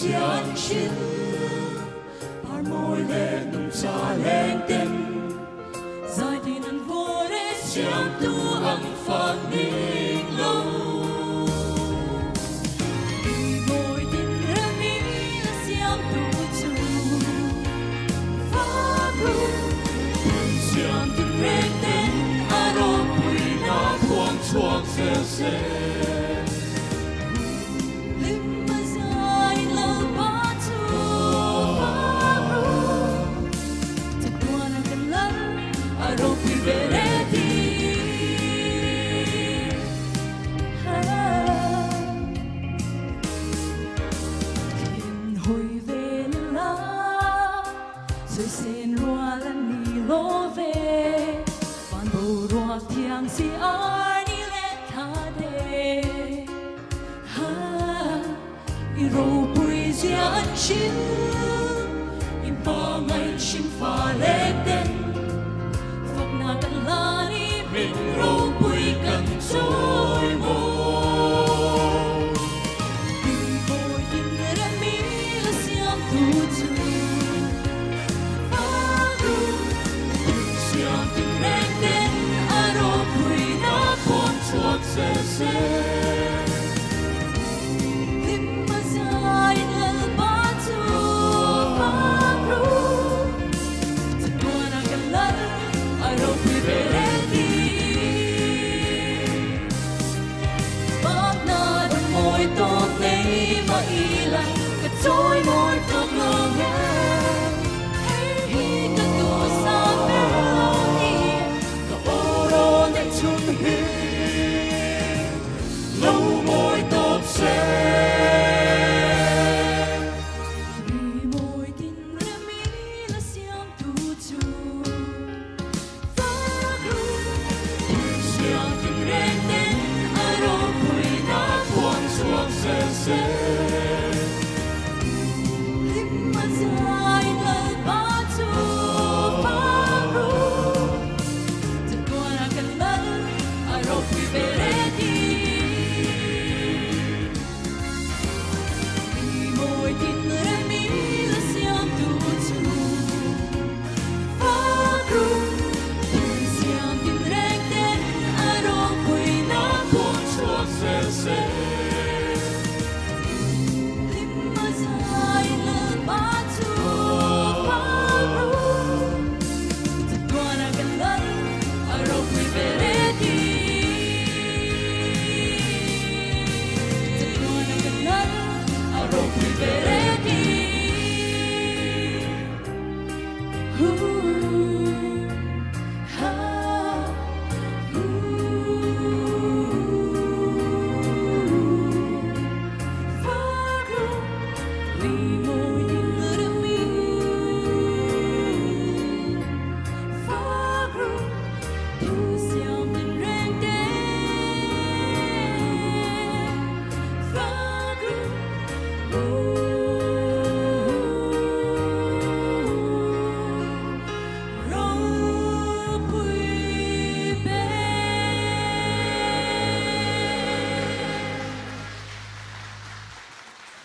gian chiến par môi lên nung cha lên tên dài thì năn vô để xem tu âm phật ninh lâu đi ngồi tin ra mi là xem tu chu phá ru xem tu lên tên aro bùi na buông chuông xe xe rồi xin loa lần đi lô về van bầu roa thiang si ai đi lên thà đê ha iro bùi gian chín im pa ngày chim pha lê tên phật na cần la đi mình ro bùi cần trôi mồ đi bồi tin ra mi là xiang tu chu Trôi môi phước ngờ ngang hey cả tu sa melody cả ô rô nhẹ chung hi lâu môi tốt xe vì môi tin ra mi là xiang tu chu phước ru xiang tin rèn tên aro bùi na buông chuông xe xe Baby